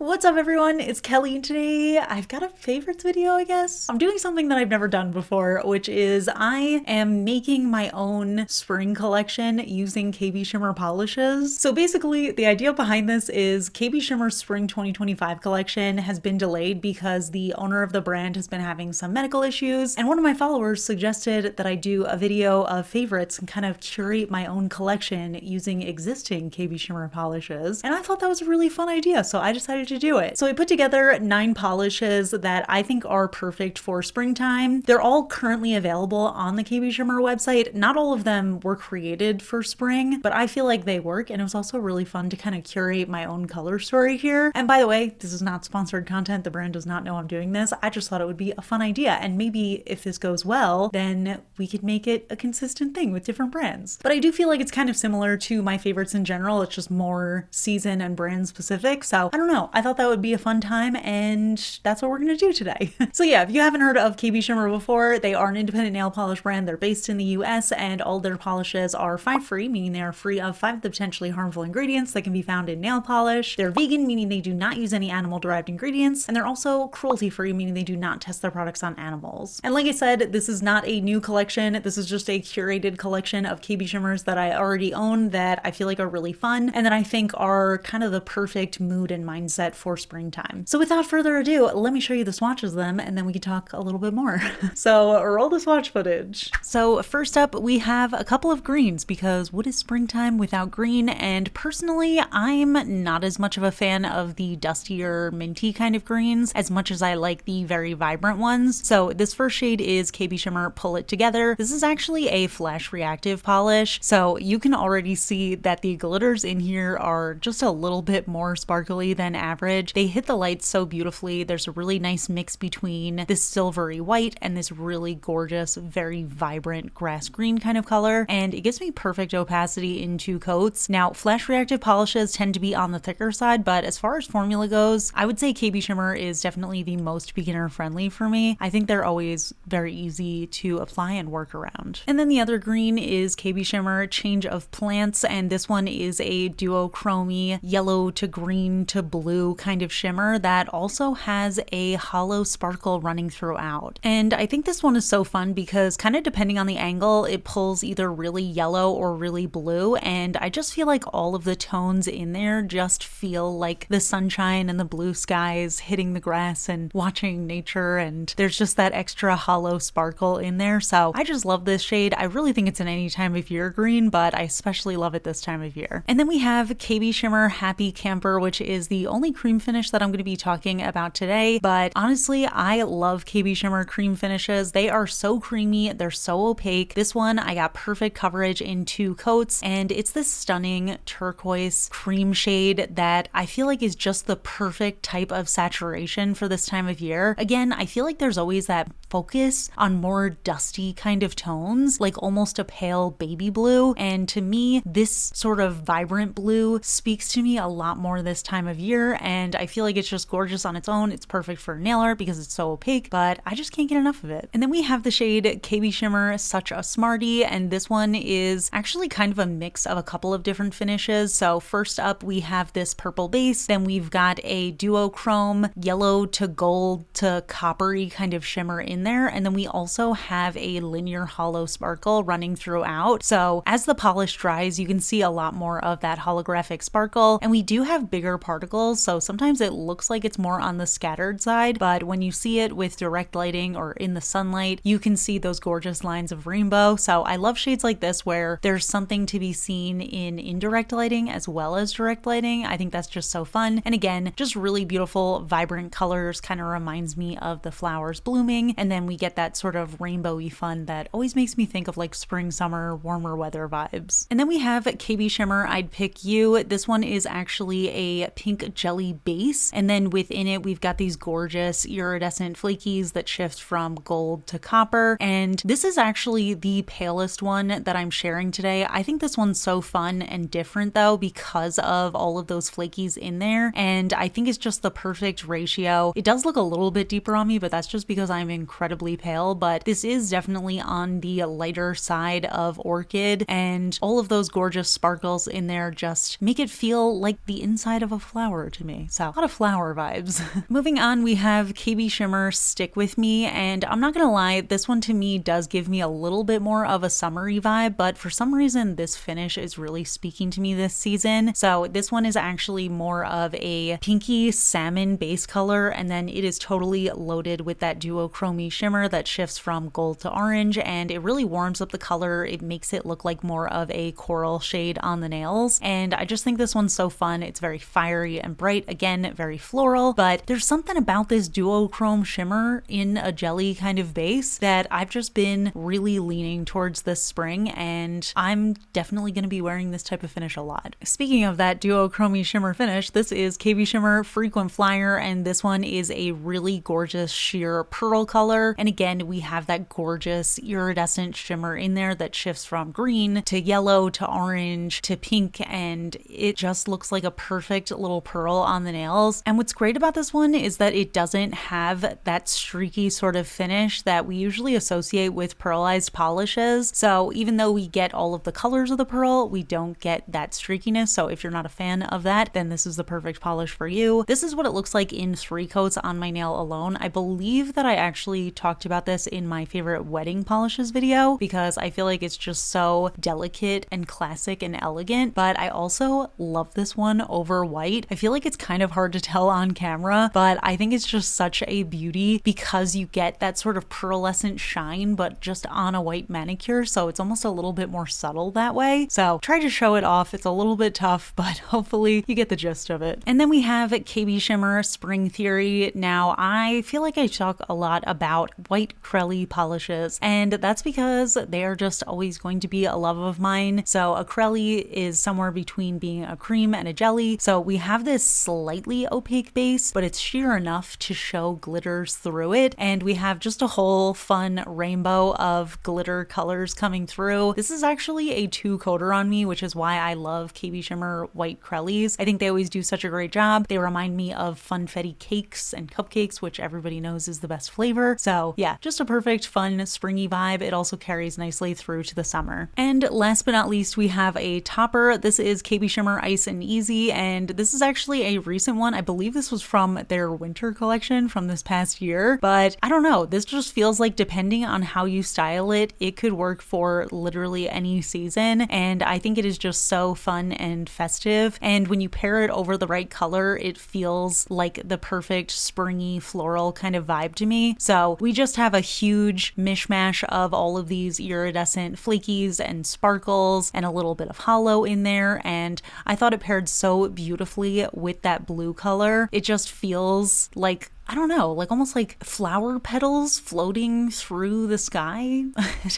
What's up everyone, it's Kelly and today I've got a favorites video, I guess. I'm doing something that I've never done before, which is I am making my own spring collection using KBShimmer polishes. So basically the idea behind this is KBShimmer Spring 2025 collection has been delayed because the owner of the brand has been having some medical issues, and one of my followers suggested that I do a video of favorites and kind of curate my own collection using existing KBShimmer polishes, and I thought that was a really fun idea, so I decided to do it. So I put together 9 polishes that I think are perfect for springtime. They're all currently available on the KBShimmer website. Not all of them were created for spring, but I feel like they work, and it was also really fun to kind of curate my own color story here. And by the way, this is not sponsored content. The brand does not know I'm doing this. I just thought it would be a fun idea, and maybe if this goes well, then we could make it a consistent thing with different brands. But I do feel like it's kind of similar to my favorites in general. It's just more season and brand specific. So I don't know. I thought that would be a fun time, and that's what we're gonna do today. So yeah, if you haven't heard of KBShimmer before, they are an independent nail polish brand. They're based in the US, and all their polishes are 5 free, meaning they are free of 5 of the potentially harmful ingredients that can be found in nail polish. They're vegan, meaning they do not use any animal derived ingredients, and they're also cruelty free, meaning they do not test their products on animals. And like I said, this is not a new collection. This is just a curated collection of KBShimmers that I already own that I feel like are really fun and that I think are kind of the perfect mood and mindset for springtime. So without further ado, let me show you the swatches of them, and then we can talk a little bit more. So roll the swatch footage. So first up, we have a couple of greens, because what is springtime without green? And personally, I'm not as much of a fan of the dustier minty kind of greens as much as I like the very vibrant ones. So this first shade is KBShimmer Pull It Together. This is actually a flash reactive polish, so you can already see that the glitters in here are just a little bit more sparkly than average. They hit the lights so beautifully. There's a really nice mix between this silvery white and this really gorgeous, very vibrant grass green kind of color, and it gives me perfect opacity in 2 coats. Now, flash reactive polishes tend to be on the thicker side, but as far as formula goes, I would say KBShimmer is definitely the most beginner friendly for me. I think they're always very easy to apply and work around. And then the other green is KBShimmer Change of Plants, and this one is a duochromy yellow to green to blue kind of shimmer that also has a hollow sparkle running throughout. And I think this one is so fun because kind of depending on the angle, it pulls either really yellow or really blue, and I just feel like all of the tones in there just feel like the sunshine and the blue skies hitting the grass and watching nature, and there's just that extra hollow sparkle in there. So I just love this shade. I really think it's an any time of year green, but I especially love it this time of year. And then we have KBShimmer Happy Camper, which is the only cream finish that I'm going to be talking about today. But honestly, I love KBShimmer cream finishes. They are so creamy, they're so opaque. This one, I got perfect coverage in 2 coats, and it's this stunning turquoise cream shade that I feel like is just the perfect type of saturation for this time of year. Again, I feel like there's always that focus on more dusty kind of tones, like almost a pale baby blue, and to me, this sort of vibrant blue speaks to me a lot more this time of year, and I feel like it's just gorgeous on its own. It's perfect for nail art because it's so opaque, but I just can't get enough of it. And then we have the shade KBShimmer Such a Smarty, and this one is actually kind of a mix of a couple of different finishes. So first up, we have this purple base, then we've got a duochrome yellow to gold to coppery kind of shimmer in there, and then we also have a linear hollow sparkle running throughout. So as the polish dries, you can see a lot more of that holographic sparkle, and we do have bigger particles, so sometimes it looks like it's more on the scattered side, but when you see it with direct lighting or in the sunlight, you can see those gorgeous lines of rainbow. So I love shades like this where there's something to be seen in indirect lighting as well as direct lighting. I think that's just so fun, and again, just really beautiful vibrant colors. Kind of reminds me of the flowers blooming, and then we get that sort of rainbowy fun that always makes me think of like spring, summer, warmer weather vibes. And then we have KBShimmer I'd Pick You. This one is actually a pink jelly base, and then within it we've got these gorgeous iridescent flakies that shift from gold to copper, and this is actually the palest one that I'm sharing today. I think this one's so fun and different though because of all of those flakies in there, and I think it's just the perfect ratio. It does look a little bit deeper on me, but that's just because I'm incredibly pale, but this is definitely on the lighter side of orchid, and all of those gorgeous sparkles in there just make it feel like the inside of a flower to me. me. So a lot of flower vibes. Moving on, we have KB Shimmer Stick With Me, and I'm not gonna lie, this one to me does give me a little bit more of a summery vibe, but for some reason this finish is really speaking to me this season. So this one is actually more of a pinky salmon base color, and then it is totally loaded with that duochrome shimmer that shifts from gold to orange, and it really warms up the color. It makes it look like more of a coral shade on the nails, and I just think this one's so fun. It's very fiery and bright, again very floral, but there's something about this duochrome shimmer in a jelly kind of base that I've just been really leaning towards this spring, and I'm definitely going to be wearing this type of finish a lot. Speaking of that duochrome shimmer finish, this is KB Shimmer Frequent Flyer, and this one is a really gorgeous sheer pearl color, and again we have that gorgeous iridescent shimmer in there that shifts from green to yellow to orange to pink, and it just looks like a perfect little pearl on the nails. And what's great about this one is that it doesn't have that streaky sort of finish that we usually associate with pearlized polishes. So even though we get all of the colors of the pearl, we don't get that streakiness. So if you're not a fan of that, then this is the perfect polish for you. This is what it looks like in 3 coats on my nail alone. I believe that I actually talked about this in my favorite wedding polishes video because I feel like it's just so delicate and classic and elegant, but I also love this one over white. I feel like it's kind of hard to tell on camera, but I think it's just such a beauty because you get that sort of pearlescent shine, but just on a white manicure. So it's almost a little bit more subtle that way. So try to show it off. It's a little bit tough, but hopefully you get the gist of it. And then we have KB Shimmer Spring Theory. Now I feel like I talk a lot about white Crelly polishes, and that's because they are just always going to be a love of mine. So a Crelly is somewhere between being a cream and a jelly. So we have this slightly opaque base, but it's sheer enough to show glitters through it. And we have just a whole fun rainbow of glitter colors coming through. This is actually a 2-coater on me, which is why I love KB Shimmer White Crellys. I think they always do such a great job. They remind me of funfetti cakes and cupcakes, which everybody knows is the best flavor. So yeah, just a perfect fun springy vibe. It also carries nicely through to the summer. And last but not least, we have a topper. This is KB Shimmer Ice and Easy, and this is actually a recent one. I believe this was from their winter collection from this past year, but I don't know. This just feels like depending on how you style it, it could work for literally any season, and I think it is just so fun and festive. And when you pair it over the right color, it feels like the perfect springy floral kind of vibe to me. So we just have a huge mishmash of all of these iridescent flakies and sparkles and a little bit of hollow in there, and I thought it paired so beautifully with that blue color. It just feels like, I don't know, like almost like flower petals floating through the sky.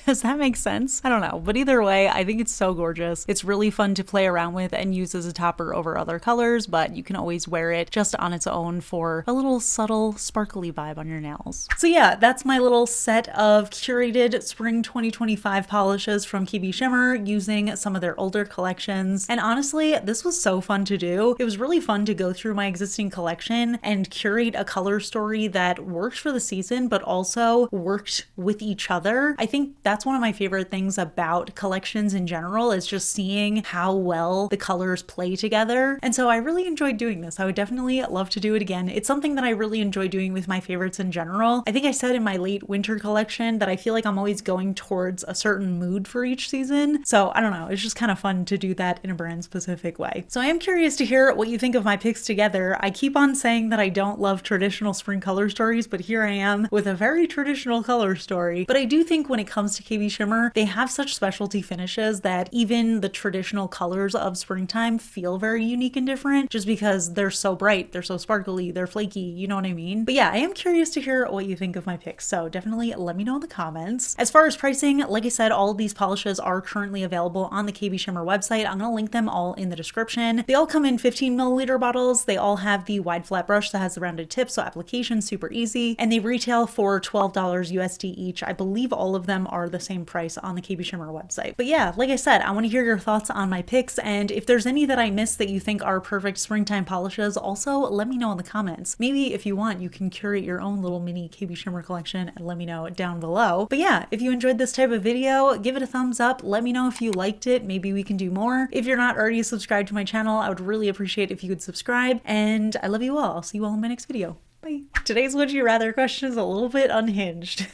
Does that make sense? I don't know. But either way, I think it's so gorgeous. It's really fun to play around with and use as a topper over other colors, but you can always wear it just on its own for a little subtle sparkly vibe on your nails. So yeah, that's my little set of curated spring 2025 polishes from KB Shimmer using some of their older collections. And honestly, this was so fun to do. It was really fun to go through my existing collection and curate a color story that worked for the season but also worked with each other. I think that's one of my favorite things about collections in general, is just seeing how well the colors play together. And so I really enjoyed doing this. I would definitely love to do it again. It's something that I really enjoy doing with my favorites in general. I think I said in my late winter collection that I feel like I'm always going towards a certain mood for each season. So I don't know, it's just kind of fun to do that in a brand specific way. So I am curious to hear what you think of my picks together. I keep on saying that I don't love traditional spring color stories, but here I am with a very traditional color story. But I do think when it comes to KB Shimmer, they have such specialty finishes that even the traditional colors of springtime feel very unique and different just because they're so bright, they're so sparkly, they're flaky, you know what I mean? But yeah, I am curious to hear what you think of my picks, so definitely let me know in the comments. As far as pricing, like I said, all of these polishes are currently available on the KB Shimmer website. I'm gonna link them all in the description. They all come in 15 milliliter bottles. They all have the wide flat brush that has the rounded tip, so application application, super easy, and they retail for $12 USD each. I believe all of them are the same price on the KBShimmer website. But yeah, like I said, I want to hear your thoughts on my picks, and if there's any that I missed that you think are perfect springtime polishes, also let me know in the comments. Maybe if you want, you can curate your own little mini KBShimmer collection and let me know down below. But yeah, if you enjoyed this type of video, give it a thumbs up. Let me know if you liked it. Maybe we can do more. If you're not already subscribed to my channel, I would really appreciate if you could subscribe, and I love you all. I'll see you all in my next video. Bye. Today's would you rather question is a little bit unhinged.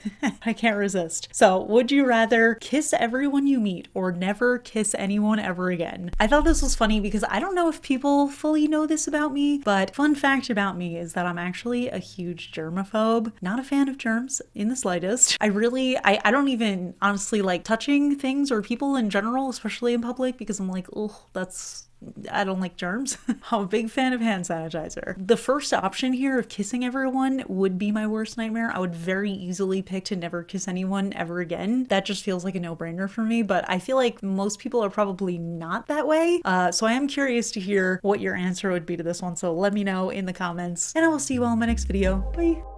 I can't resist. So, would you rather kiss everyone you meet or never kiss anyone ever again? I thought this was funny because I don't know if people fully know this about me, but fun fact about me is that I'm actually a huge germaphobe. Not a fan of germs in the slightest. I don't even honestly like touching things or people in general, especially in public, because I'm like, oh, I don't like germs. I'm a big fan of hand sanitizer. The first option here of kissing everyone would be my worst nightmare. I would very easily pick to never kiss anyone ever again. That just feels like a no-brainer for me, but I feel like most people are probably not that way. So I am curious to hear what your answer would be to this one. So let me know in the comments, and I will see you all in my next video. Bye.